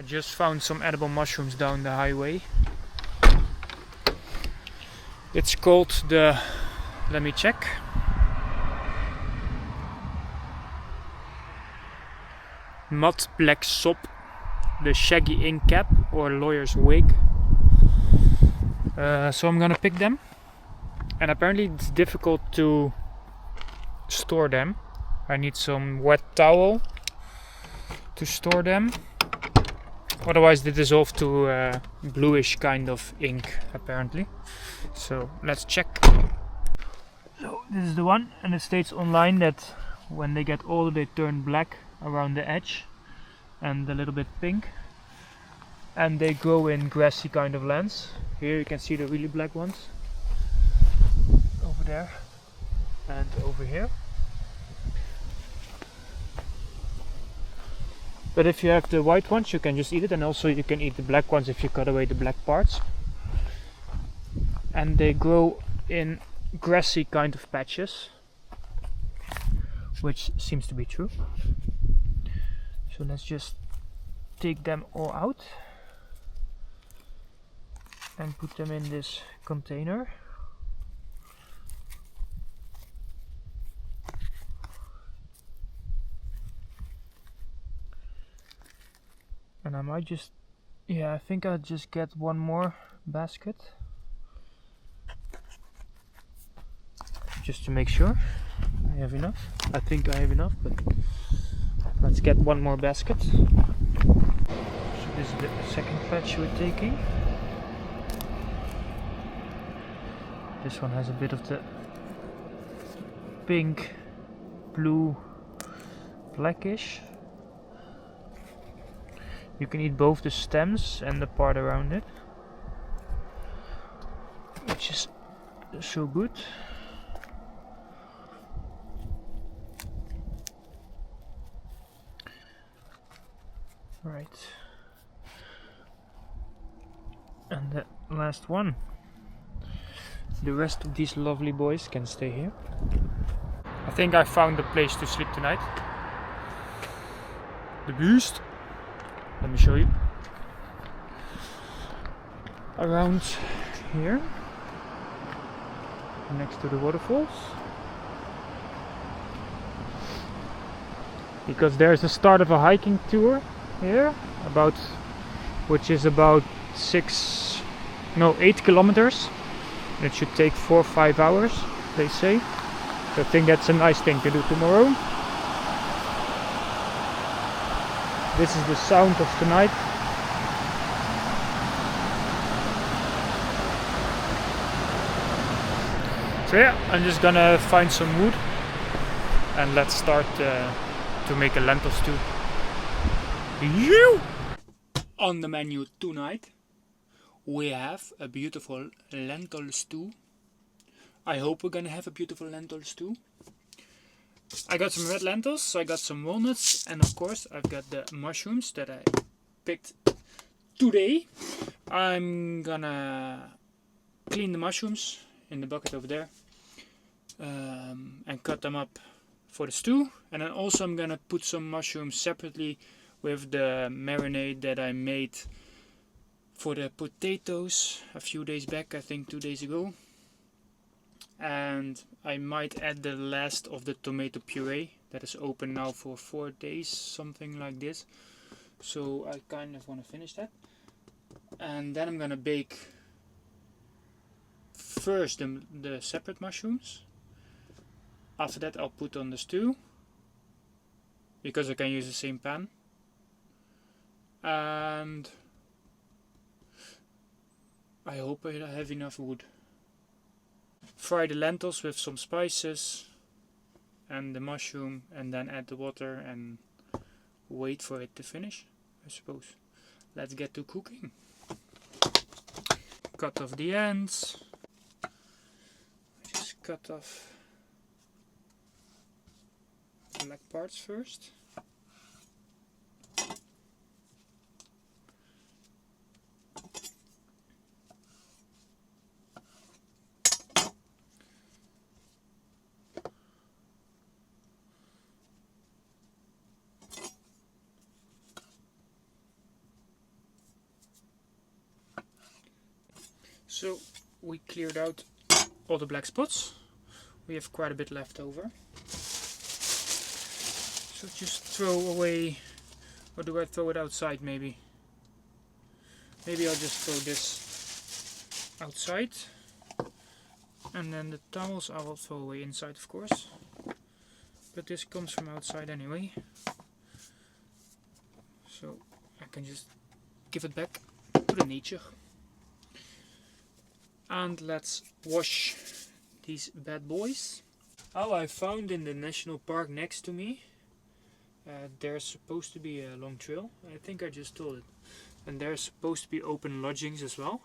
I just found some edible mushrooms down the highway. It's called the, let me check. Mud black sop, the shaggy ink cap or lawyer's wig. So I'm gonna pick them. And apparently it's difficult to store them. I need some wet towel to store them. Otherwise they dissolve to bluish kind of ink apparently. So let's check. So this is the one, and it states online that when they get older they turn black around the edge and a little bit pink. And they grow in grassy kind of lands. Here you can see the really black ones. Over there and over here. But if you have the white ones you can just eat it, and also you can eat the black ones if you cut away the black parts. And they grow in grassy kind of patches, which seems to be true. So let's just take them all out and put them in this container. And I might just, yeah, I think I'll just get one more basket just to make sure I have enough. I think I have enough, but let's get one more basket. So this is the second batch we're taking. This one has a bit of the pink, blue, blackish. You can eat both the stems and the part around it, which is so good. Right. And the last one. The rest of these lovely boys can stay here. I think I found a place to sleep tonight. The Beast. Let me show you. Around here, next to the waterfalls. Because there's the start of a hiking tour here, which is about 8 kilometers. It should take 4 or 5 hours, they say. So I think that's a nice thing to do tomorrow. This is the sound of tonight. So yeah, I'm just gonna find some wood and let's start to make a lentil stew. On the menu tonight we have a beautiful lentil stew. I hope we're gonna have a beautiful lentil stew. I got some red lentils, I got some walnuts, and of course I've got the mushrooms that I picked today. I'm gonna clean the mushrooms in the bucket over there and cut them up for the stew. And then also I'm gonna put some mushrooms separately with the marinade that I made for the potatoes a few days back, I think 2 days ago. And I might add the last of the tomato puree that is open now for 4 days, something like this. So I kind of want to finish that. And then I'm gonna bake first the separate mushrooms. After that I'll put on the stew, because I can use the same pan. And I hope I have enough wood. Fry the lentils with some spices and the mushroom, and then add the water and wait for it to finish, I suppose. Let's get to cooking. Cut off the ends. Just cut off the black parts first. So we cleared out all the black spots. We have quite a bit left over. So just throw away, or do I throw it outside maybe? Maybe I'll just throw this outside. And then the towels I will throw away inside, of course. But this comes from outside anyway. So I can just give it back to the nature. And let's wash these bad boys. Oh, I found in the national park next to me, there's supposed to be a long trail. I think I just told it. And there's supposed to be open lodgings as well.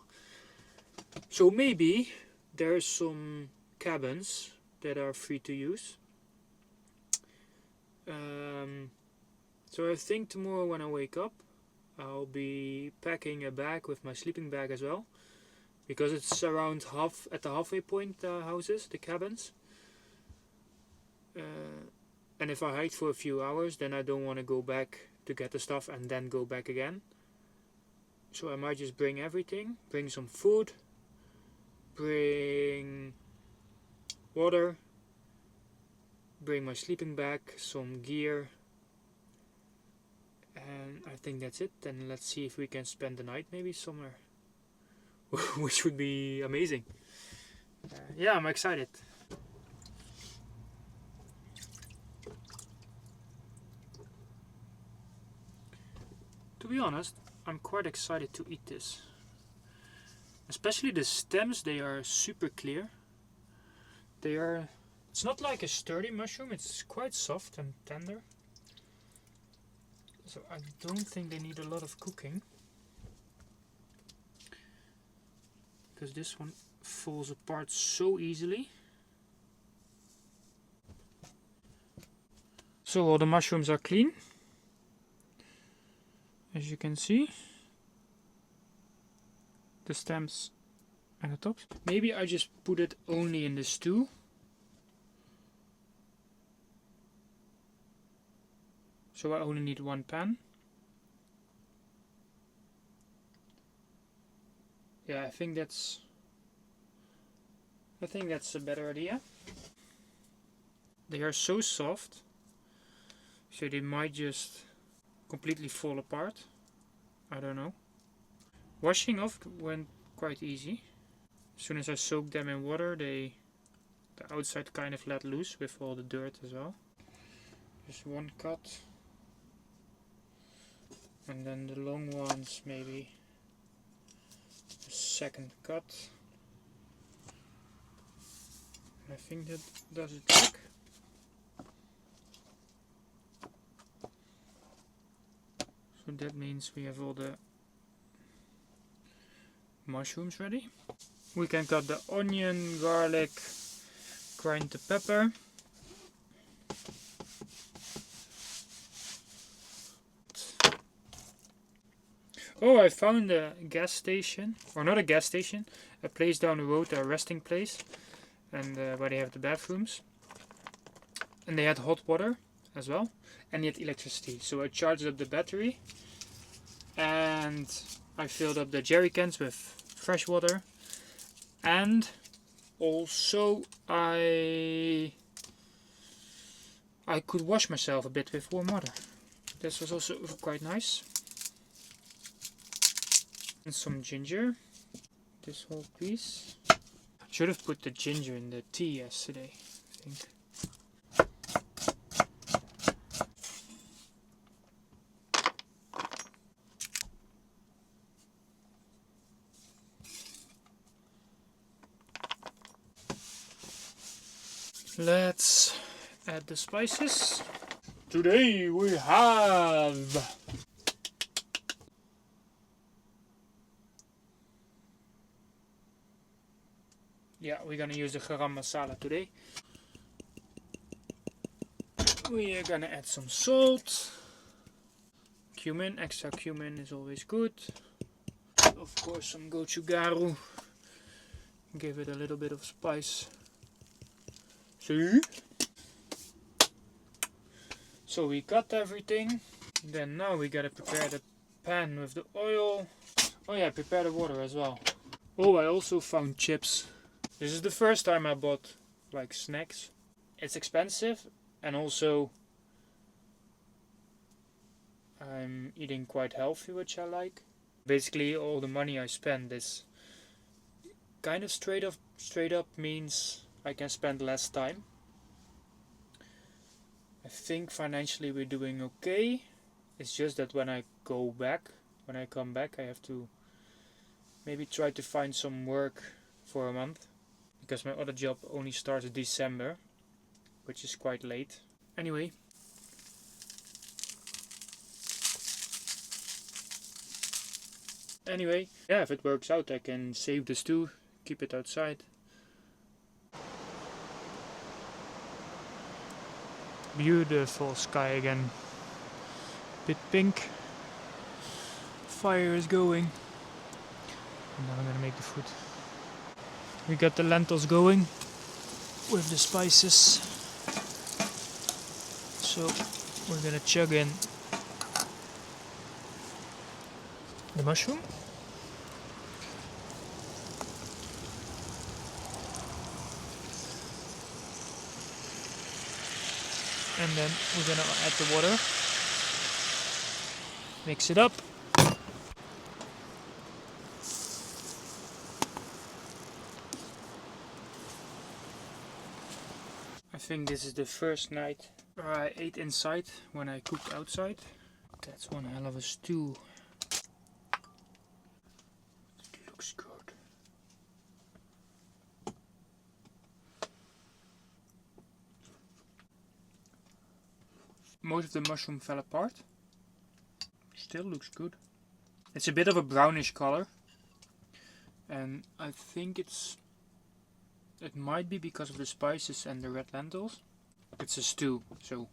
So maybe there's some cabins that are free to use. So I think tomorrow when I wake up, I'll be packing a bag with my sleeping bag as well. Because it's around at the halfway point houses, the cabins. And if I hike for a few hours, then I don't want to go back to get the stuff and then go back again. So I might just bring everything, bring some food, bring water, bring my sleeping bag, some gear, and I think that's it. Then let's see if we can spend the night maybe somewhere, which would be amazing. Yeah, I'm excited. To be honest, I'm quite excited to eat this. Especially the stems, they are super clear. It's not like a sturdy mushroom, it's quite soft and tender. So I don't think they need a lot of cooking. Because this one falls apart so easily. So all the mushrooms are clean. As you can see, the stems and the tops. Maybe I just put it only in the stew. So I only need one pan. Yeah, I think that's a better idea. They are so soft, so they might just completely fall apart. I don't know. Washing off went quite easy. As soon as I soaked them in water, the outside kind of let loose with all the dirt as well. Just one cut. And then the long ones maybe a second cut. I think that does it work. So that means we have all the mushrooms ready. We can cut the onion, garlic, grind the pepper. Oh, I found a gas station, or not a gas station, a place down the road, a resting place, and where they have the bathrooms. And they had hot water as well, and they had electricity. So I charged up the battery, and I filled up the jerry cans with fresh water, and also I could wash myself a bit with warm water. This was also quite nice. And some ginger, this whole piece. Should have put the ginger in the tea yesterday, I think. Let's add the spices. Today we have we're gonna use the garam masala today. We are gonna add some salt, cumin. Extra cumin is always good. Of course, some gochugaru. Give it a little bit of spice. See? So we cut everything. Then now we gotta prepare the pan with the oil. Oh yeah, prepare the water as well. Oh, I also found chips. This is the first time I bought like snacks. It's expensive, and also I'm eating quite healthy, which I like. Basically all the money I spend is kind of straight up means I can spend less time. I think financially we're doing okay. It's just that when I come back, I have to maybe try to find some work for a month, because my other job only starts December, which is quite late. Anyway, yeah, if it works out, I can save the stew, keep it outside. Beautiful sky again. Bit pink. Fire is going. And now I'm gonna make the food. We got the lentils going with the spices. So we're gonna chug in the mushroom. And then we're gonna add the water. Mix it up. I think this is the first night where I ate inside when I cooked outside. That's one hell of a stew. It looks good. Most of the mushroom fell apart. Still looks good. It's a bit of a brownish color, and I think it might be because of the spices and the red lentils. It's a stew, so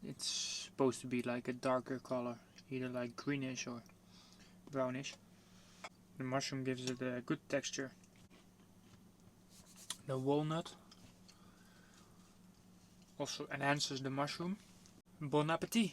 it's supposed to be like a darker color, either like greenish or brownish. The mushroom gives it a good texture. The walnut also enhances the mushroom. Bon appetit!